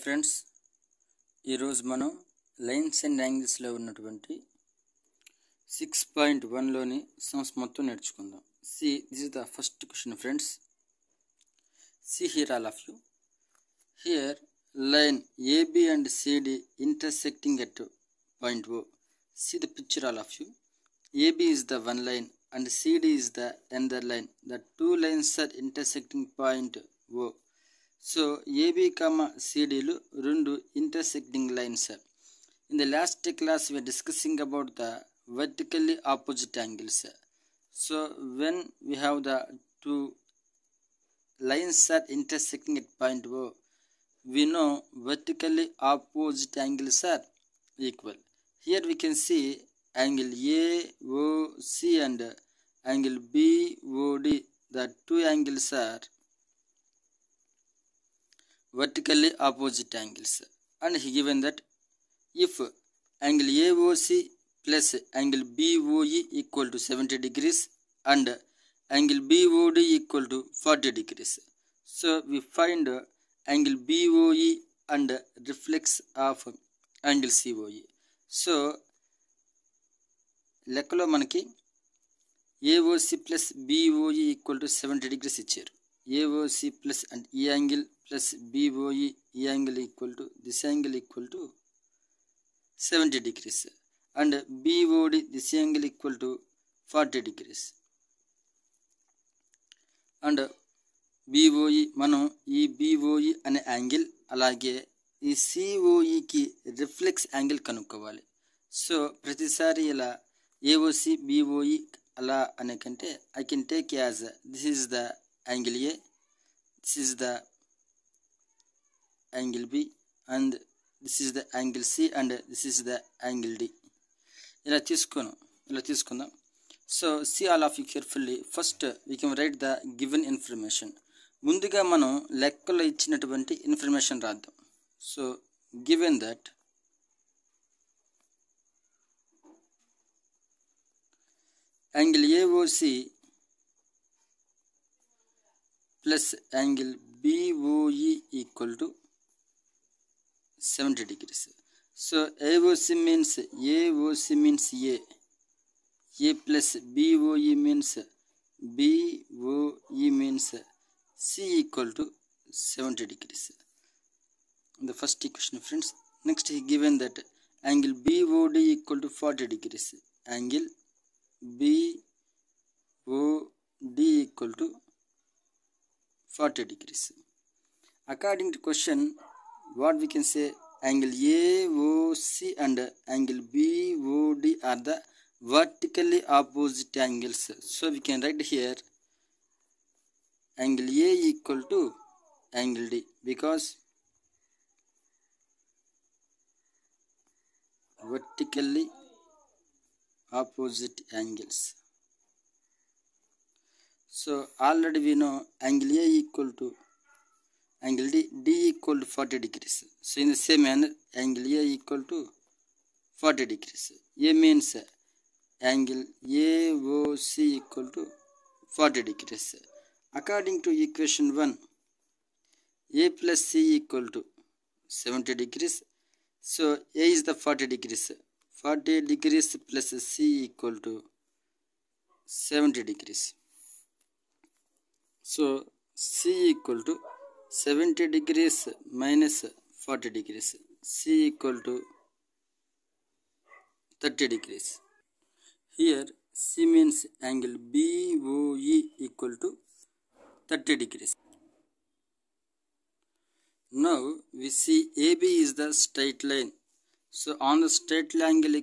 Friends, ఈరోజు మనం lines and యాంగిల్స్లో ఉన్నటువంటి 6.1లోని సమ్స్ మొత్తం నేర్చుకుందాం. This is the first question friends. Here all of you. Here line AB and CD intersecting at point O. See the picture all of you. AB is the one line and CD is the another line. The two lines are intersecting point O. So AB, CD lu rendu intersecting lines. In the last class we are discussing about the vertically opposite angles. So when we have the two lines are intersecting at point O, we know vertically opposite angles are equal. Here we can see angle AOC and angle BOD. The two angles are vertically opposite angles, and he given that if angle AOC plus angle BOE equal to 70 degrees and angle BOD equal to 40 degrees. So we find angle BOE and reflex of angle COE. So లెక్కలో మనకి AOC plus BOE equal to 70 degrees ఇచ్చారు. AOC plus and ఈ angle plus BOE ఈ angle equal to this angle equal to 70 degrees and BOD this angle equal to 40 degrees and BOE మనం ఈ BOE అనే angle అలాగే ఈ COEకి reflex angle కనుక్కోవాలి. So ప్రతిసారి ఇలా AOC BOE అలా అనే కంటే I can take as this is the angle A, this is the angle B and this is the angle C and this is the angle D. ఇలా తీసుకుందాం. So see all of you carefully. First we can write the given information. ముందుగా మనం లెక్కలో ఇచ్చినటువంటి information రాద్దాం. So given that angle AOC plus angle BOE equal to 70 degrees. So AOC means A plus BOE means BOE means C equal to 70 degrees. The first equation friends. Next he given that angle BOD equal to 40 degrees. Angle BOD equal to 40 degrees. According to question, what we can say, angle AOC and angle BOD are the vertically opposite angles. So we can write here angle A equal to angle D because vertically opposite angles. So already we know angle A equal to angle D equal to 40 degrees. So in the same manner angle A equal to 40 degrees. A means angle AOC equal to 40 degrees. According to equation 1, A plus C equal to 70 degrees. So A is the 40 degrees. 40 degrees plus C equal to 70 degrees. So C equal to 70 degrees minus 40 degrees. C equal to 30 degrees. Here C means angle BOE equal to 30 degrees. Now we see AB is the straight line. So on the straight angle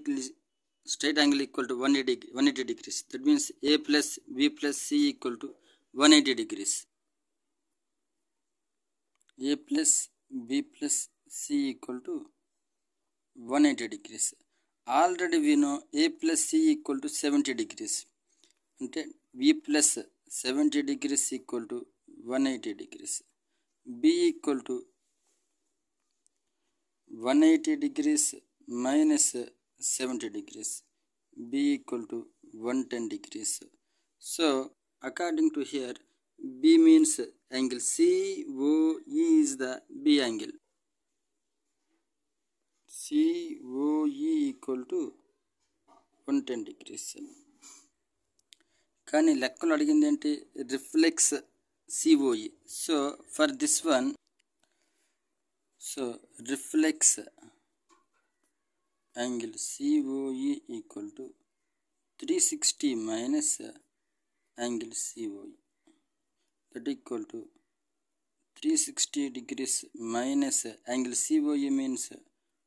equal to 180 degrees. That means A plus B plus C equal to 180 degrees. A plus B plus C equal to 180 degrees. Already we know A plus C equal to 70 degrees. అంటే B plus 70 degrees equal to 180 degrees. B equal to 180 degrees minus 70 degrees. B equal to 110 degrees. So according to here, B means angle COE is the B angle. COE equal to 110 degrees. కానీ లెక్కలు అడిగింది ఏంటి? Reflex COE. So for this one, so reflex angle COE equal to 360 minus angle COE, that equal to 360 degrees minus angle COE means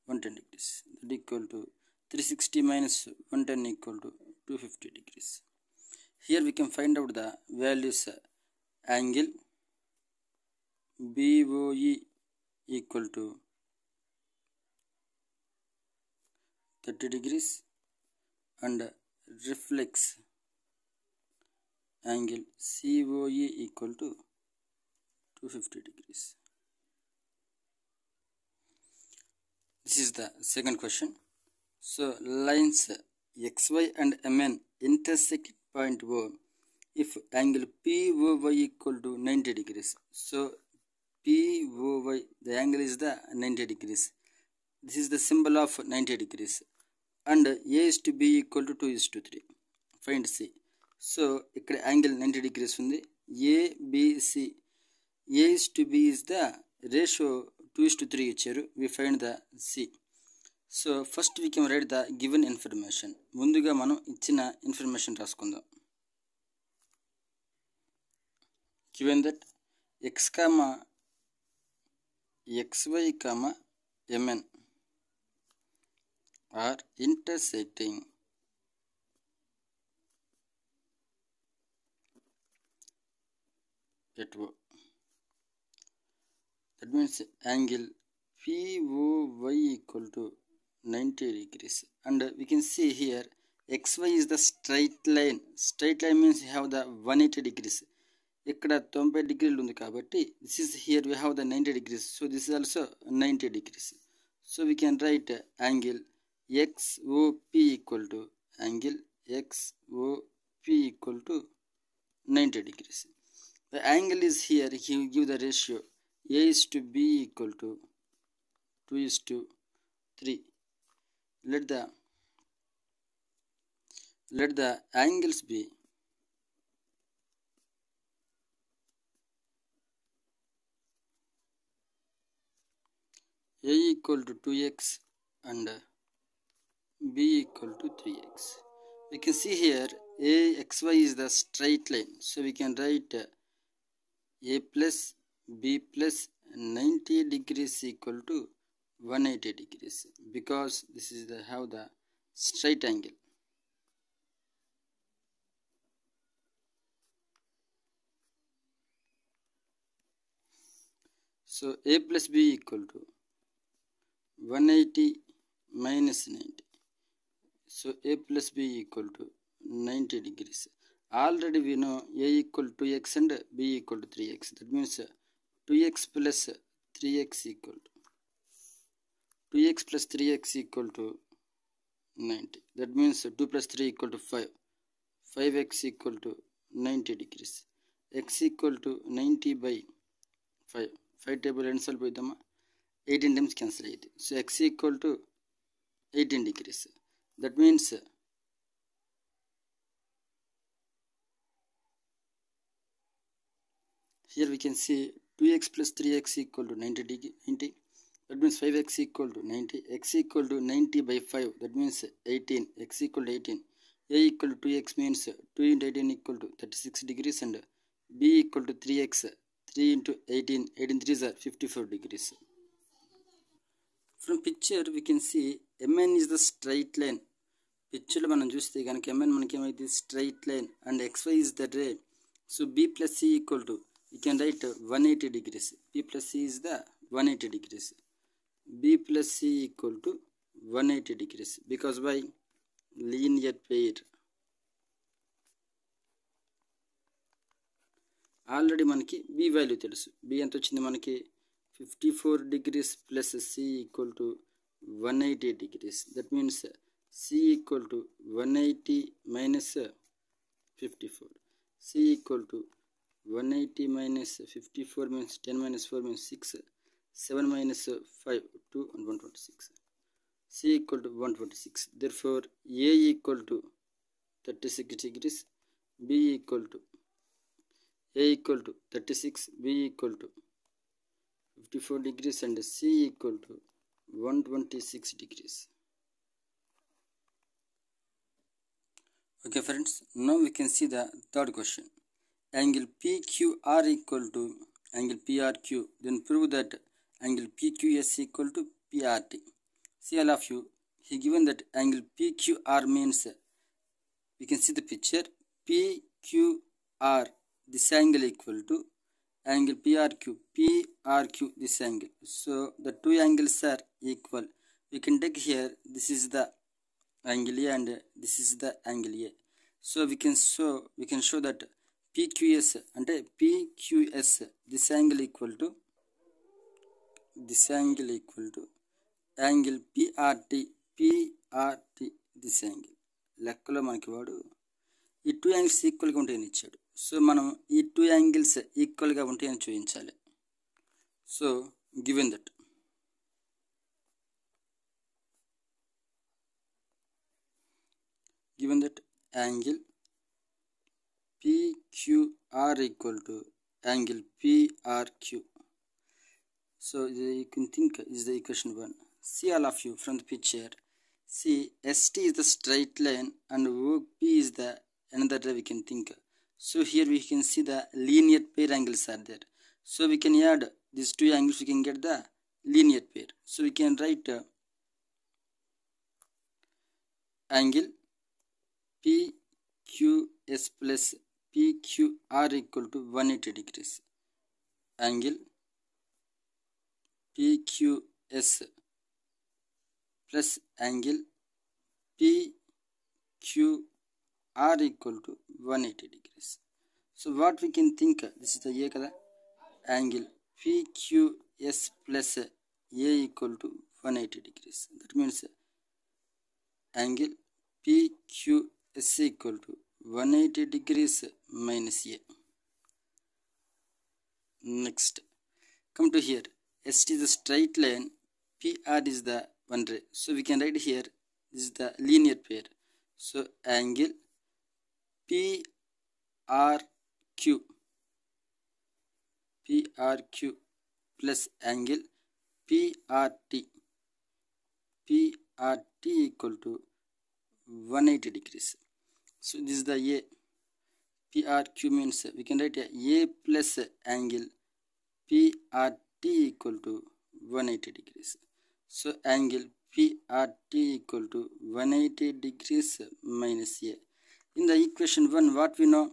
110 degrees, that equal to 360 minus 110 equal to 250 degrees. Here we can find out the values. Angle BOE equal to 30 degrees and reflex angle COE equal to 250 degrees. This is the second question. So lines XY and MN intersect point O if angle POY equal to 90 degrees. So POY, the angle is the 90 degrees. This is the symbol of 90 degrees. And A is to B equal to 2 is to 3. Find C. So ఇక్కడ angle 90 degrees ఉంది. ABC. A is to B is the ratio 2 is to 3 ఇచ్చారు. We find the C. So first we can write the given information. ముందుగా మనం ఇచ్చిన information రాసుకుందాం. Given that X, XY, MN are intersecting at O. That means angle POY equal to 90 degrees. And we can see here XY is the straight line. Straight line means you have the 180 degrees. ఇక్కడ 90 డిగ్రీలు ఉంది కాబట్టి this is here we have the 90 degrees. So this is also 90 degrees. So we can write angle XOP equal to angle XOP equal to 90 degrees. The angle is here, he will give the ratio A is to B equal to 2 is to 3. Let the angles be A equal to 2x and B equal to 3x. We can see here AXY is the straight line. So we can write A plus B plus 90 degrees equal to 180 degrees because this is the have the straight angle. So A plus B equal to 180 minus 90. So A plus B equal to 90 degrees. Already we know A equal to 2x and B equal to 3x. That means 2x plus 3x equal to 2x plus 3x equal to 90. That means 2 plus 3 equal to 5. 5x equal to 90 degrees. X equal to 90 by 5. 5 table cancel పోయిద్దామా? 18 times cancel అయ్యింది. So x equal to 18 degrees. That means here we can see 2x plus 3x equal to 90 degree. That means 5x equal to 90. X equal to 90 by 5. That means 18. X equal to 18. A equal to 2x means 2 into 18 equal to 36 degrees and B equal to 3x. 3 into 18. 18 3s are 54 degrees. From picture we can see MN is the straight line. Picture మనం చూస్తే కనుక MN మనకి ఏమైంది? Straight line and XY is the ray. So B plus C equal to, we can write 180 degrees. B plus C is the 180 degrees. B plus C equal to 180 degrees because by linear pair. Already మనకి B value తెలుసు. B ఎంత వచ్చింది మనకి? 54 degrees plus C equal to 180 degrees. That means C equal to 180 minus 54. C equal to 180 minus 54 means 10 minus 4 means 6. 7 minus 5, 2 and 126. C equal to 126. Therefore, A equal to 36 degrees, B equal to A equal to 36, B equal to 54 degrees, and C equal to 126 degrees. Okay friends, now we can see the third question. Angle PQR equal to angle PRQ. Then prove that angle PQS equal to PRT. See all of you, he given that angle PQR means, we can see the picture, PQR, this angle equal to angle PRQ, PRQ, this angle. So the two angles are equal. We can take here, this is the angle A and this is the angle A. So we can show that PQS అంటే PQS, this angle equal to angle PRT, this angle. లెక్కలో మనకి వాడు ఈ two angles ఈక్వల్గా ఉంటాయని ఇచ్చాడు. So మనం ఈ టూ యాంగిల్స్ ఈక్వల్గా ఉంటాయని చూపించాలి. So given that angle PQR equal to angle PRQ. So you can think is the equation 1. See all of you from the picture. See, ST is the straight line and OP is the another way we can think. So here we can see the linear pair angles are there. So we can add these two angles, we can get the linear pair. So we can write angle PQS plus PQR equal to 180 degrees. Angle PQS plus angle PQR equal to 180 degrees. So what we can think, this is the A kada, angle PQS plus A equal to 180 degrees. That means angle PQS equal to 180 degrees minus A. Next, come to here. ST is the straight line, PR is the one ray. So we can write here, this is the linear pair. So angle PRQ plus angle PRT equal to 180 degrees. So this is the A. PRQ means we can write A plus angle PRT equal to 180 degrees. So angle PRT equal to 180 degrees minus A. In the equation 1, what we know?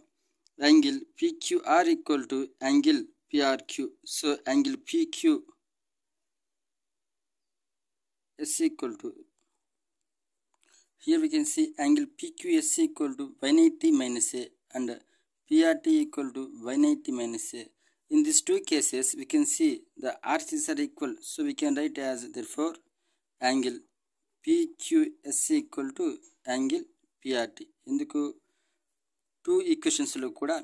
Angle PQR equal to angle PRQ. So angle PQ is equal to, here we can see angle PQS equal to 180 minus A and PRT equal to 180 minus A. In these two cases, we can see the RCs are equal. So we can write as, therefore, angle PQS equal to angle PRT. ఇందుకు two ఈక్వేషన్స్లో కూడా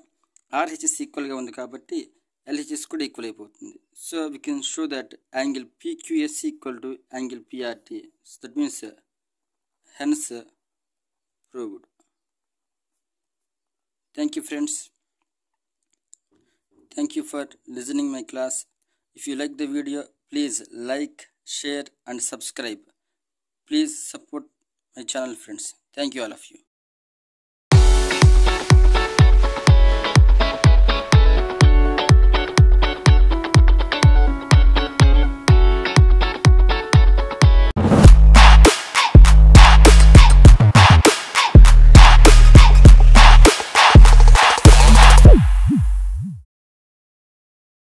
RHS ఈక్వల్గా ఉంది కాబట్టి LHS కూడా equal అయిపోతుంది. So we can show that angle PQS equal to angle PRT. So that means hence proved. Thank you friends. Thank you for listening my class. If you like the video, please like, share and subscribe. Please support my channel friends. Thank you all of you.